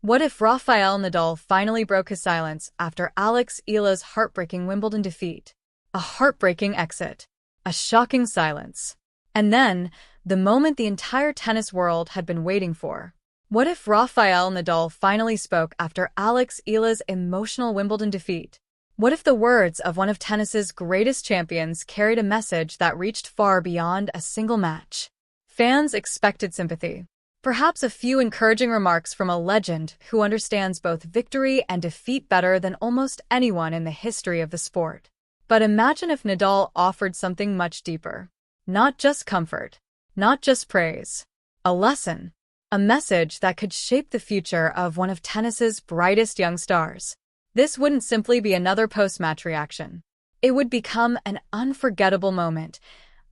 What if Rafael Nadal finally broke his silence after Alex Eala's heartbreaking Wimbledon defeat? A heartbreaking exit. A shocking silence. And then, the moment the entire tennis world had been waiting for. What if Rafael Nadal finally spoke after Alex Eala's emotional Wimbledon defeat? What if the words of one of tennis's greatest champions carried a message that reached far beyond a single match? Fans expected sympathy. Perhaps a few encouraging remarks from a legend who understands both victory and defeat better than almost anyone in the history of the sport. But imagine if Nadal offered something much deeper. Not just comfort, not just praise. A lesson. A message that could shape the future of one of tennis's brightest young stars. This wouldn't simply be another post-match reaction. It would become an unforgettable moment.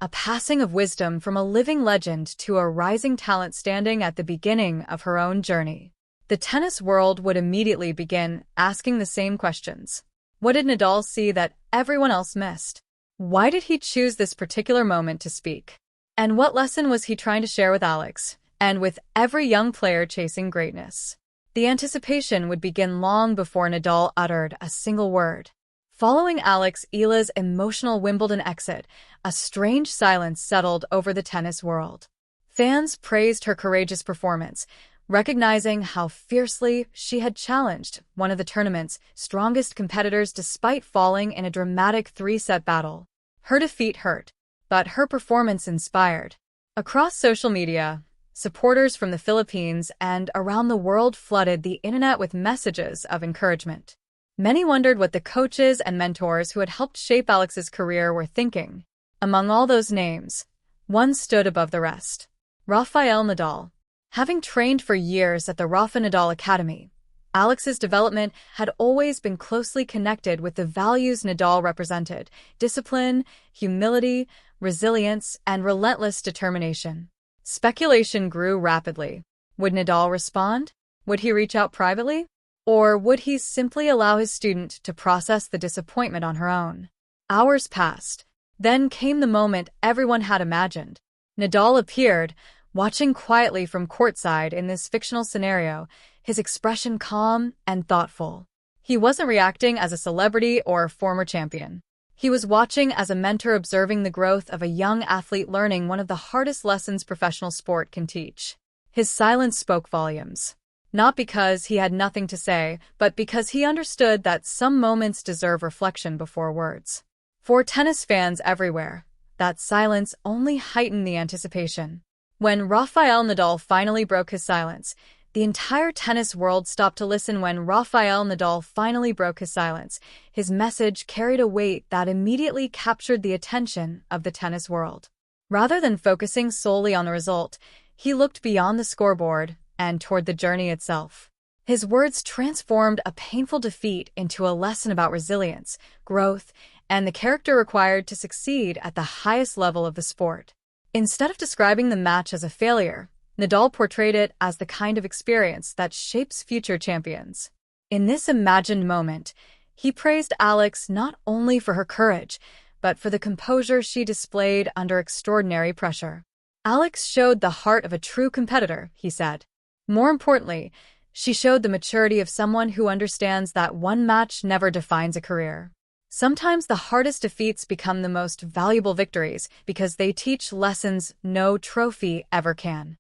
A passing of wisdom from a living legend to a rising talent standing at the beginning of her own journey. The tennis world would immediately begin asking the same questions. What did Nadal see that everyone else missed? Why did he choose this particular moment to speak? And what lesson was he trying to share with Alex, and with every young player chasing greatness? The anticipation would begin long before Nadal uttered a single word. Following Alex Eala's emotional Wimbledon exit, a strange silence settled over the tennis world. Fans praised her courageous performance, recognizing how fiercely she had challenged one of the tournament's strongest competitors despite falling in a dramatic three-set battle. Her defeat hurt, but her performance inspired. Across social media, supporters from the Philippines and around the world flooded the internet with messages of encouragement. Many wondered what the coaches and mentors who had helped shape Alex's career were thinking. Among all those names, one stood above the rest. Rafael Nadal. Having trained for years at the Rafa Nadal Academy, Alex's development had always been closely connected with the values Nadal represented: discipline, humility, resilience, and relentless determination. Speculation grew rapidly. Would Nadal respond? Would he reach out privately? Or would he simply allow his student to process the disappointment on her own? Hours passed. Then came the moment everyone had imagined. Nadal appeared, watching quietly from courtside in this fictional scenario, his expression calm and thoughtful. He wasn't reacting as a celebrity or a former champion. He was watching as a mentor observing the growth of a young athlete learning one of the hardest lessons professional sport can teach. His silence spoke volumes. Not because he had nothing to say, but because he understood that some moments deserve reflection before words. For tennis fans everywhere, that silence only heightened the anticipation. When Rafael Nadal finally broke his silence, the entire tennis world stopped to listen. When Rafael Nadal finally broke his silence, his message carried a weight that immediately captured the attention of the tennis world. Rather than focusing solely on the result, he looked beyond the scoreboard and toward the journey itself. His words transformed a painful defeat into a lesson about resilience, growth, and the character required to succeed at the highest level of the sport. Instead of describing the match as a failure, Nadal portrayed it as the kind of experience that shapes future champions. In this imagined moment, he praised Alex not only for her courage, but for the composure she displayed under extraordinary pressure. Alex showed the heart of a true competitor, he said. More importantly, she showed the maturity of someone who understands that one match never defines a career. Sometimes the hardest defeats become the most valuable victories because they teach lessons no trophy ever can.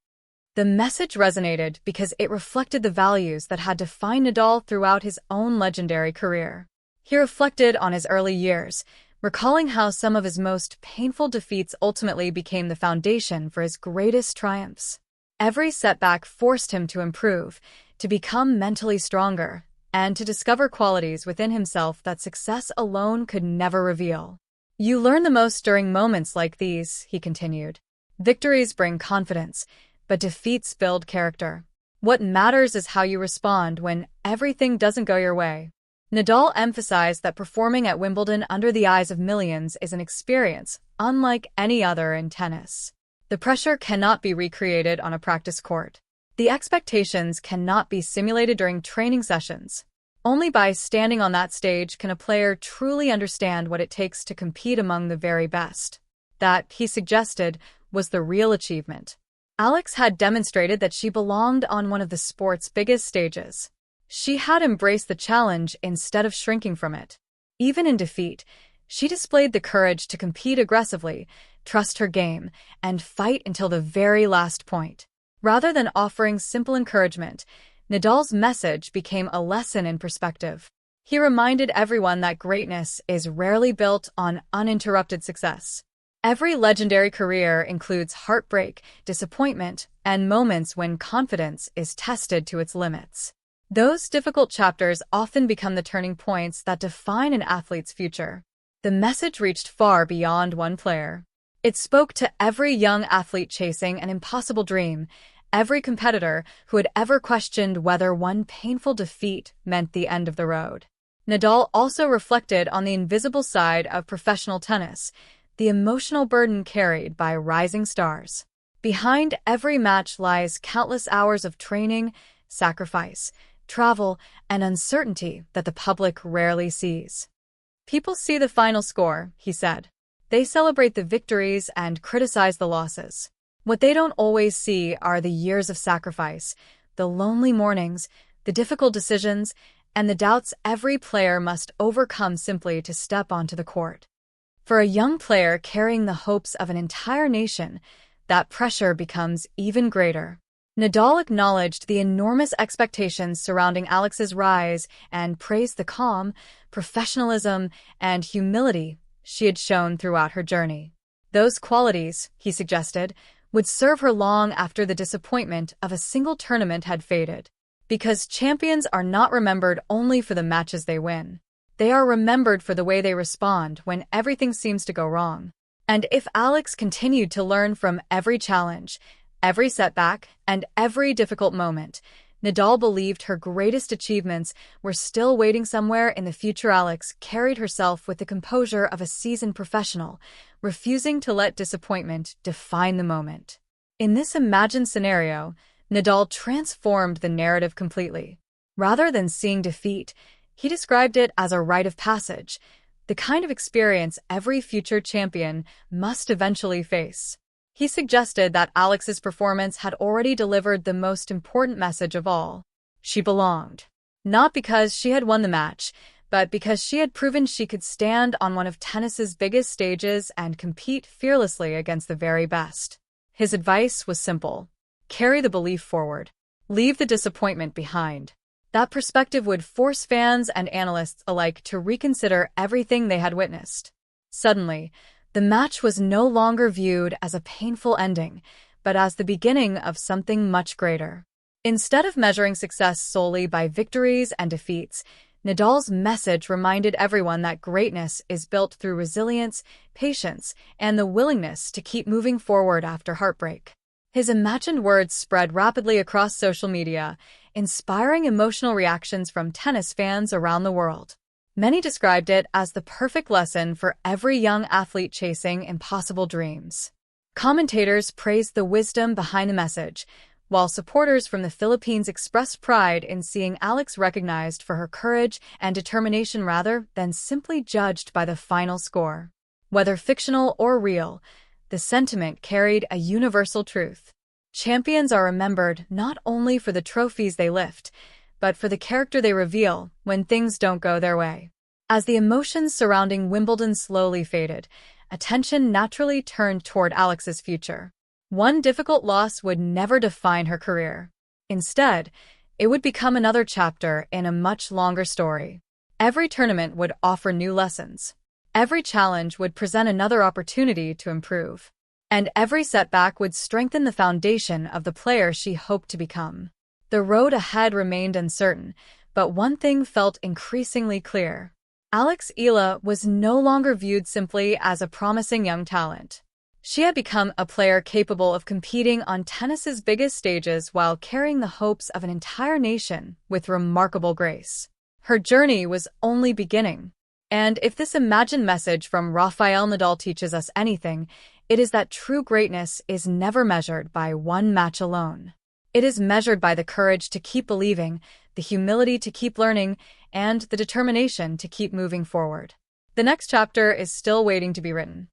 The message resonated because it reflected the values that had defined Nadal throughout his own legendary career. He reflected on his early years, recalling how some of his most painful defeats ultimately became the foundation for his greatest triumphs. Every setback forced him to improve, to become mentally stronger, and to discover qualities within himself that success alone could never reveal. You learn the most during moments like these, he continued. Victories bring confidence, but defeats build character. What matters is how you respond when everything doesn't go your way. Nadal emphasized that performing at Wimbledon under the eyes of millions is an experience unlike any other in tennis. The pressure cannot be recreated on a practice court. The expectations cannot be simulated during training sessions. Only by standing on that stage can a player truly understand what it takes to compete among the very best. That, he suggested, was the real achievement. Alex had demonstrated that she belonged on one of the sport's biggest stages. She had embraced the challenge instead of shrinking from it. Even in defeat, she displayed the courage to compete aggressively, trust her game, and fight until the very last point. Rather than offering simple encouragement, Nadal's message became a lesson in perspective. He reminded everyone that greatness is rarely built on uninterrupted success. Every legendary career includes heartbreak, disappointment, and moments when confidence is tested to its limits. Those difficult chapters often become the turning points that define an athlete's future. The message reached far beyond one player. It spoke to every young athlete chasing an impossible dream, every competitor who had ever questioned whether one painful defeat meant the end of the road. Nadal also reflected on the invisible side of professional tennis, the emotional burden carried by rising stars. Behind every match lies countless hours of training, sacrifice, travel, and uncertainty that the public rarely sees. People see the final score, he said. They celebrate the victories and criticize the losses. What they don't always see are the years of sacrifice, the lonely mornings, the difficult decisions, and the doubts every player must overcome simply to step onto the court. For a young player carrying the hopes of an entire nation, that pressure becomes even greater. Nadal acknowledged the enormous expectations surrounding Alex's rise and praised the calm, professionalism, and humility she had shown throughout her journey. Those qualities, he suggested, would serve her long after the disappointment of a single tournament had faded. Because champions are not remembered only for the matches they win. They are remembered for the way they respond when everything seems to go wrong. And if Alex continued to learn from every challenge, every setback, and every difficult moment, Nadal believed her greatest achievements were still waiting somewhere in the future. Alex carried herself with the composure of a seasoned professional, refusing to let disappointment define the moment. In this imagined scenario, Nadal transformed the narrative completely. Rather than seeing defeat, he described it as a rite of passage, the kind of experience every future champion must eventually face. He suggested that Alex's performance had already delivered the most important message of all. She belonged. Not because she had won the match, but because she had proven she could stand on one of tennis's biggest stages and compete fearlessly against the very best. His advice was simple. Carry the belief forward. Leave the disappointment behind. That perspective would force fans and analysts alike to reconsider everything they had witnessed. Suddenly, the match was no longer viewed as a painful ending, but as the beginning of something much greater. Instead of measuring success solely by victories and defeats, Nadal's message reminded everyone that greatness is built through resilience, patience, and the willingness to keep moving forward after heartbreak. His imagined words spread rapidly across social media, inspiring emotional reactions from tennis fans around the world. Many described it as the perfect lesson for every young athlete chasing impossible dreams. Commentators praised the wisdom behind the message, while supporters from the Philippines expressed pride in seeing Alex recognized for her courage and determination rather than simply judged by the final score. Whether fictional or real, the sentiment carried a universal truth. Champions are remembered not only for the trophies they lift, but for the character they reveal when things don't go their way. As the emotions surrounding Wimbledon slowly faded, attention naturally turned toward Alex's future. One difficult loss would never define her career. Instead, it would become another chapter in a much longer story. Every tournament would offer new lessons. Every challenge would present another opportunity to improve. And every setback would strengthen the foundation of the player she hoped to become. The road ahead remained uncertain, but one thing felt increasingly clear. Alex Eala was no longer viewed simply as a promising young talent. She had become a player capable of competing on tennis's biggest stages while carrying the hopes of an entire nation with remarkable grace. Her journey was only beginning. And if this imagined message from Rafael Nadal teaches us anything, it is that true greatness is never measured by one match alone. It is measured by the courage to keep believing, the humility to keep learning, and the determination to keep moving forward. The next chapter is still waiting to be written.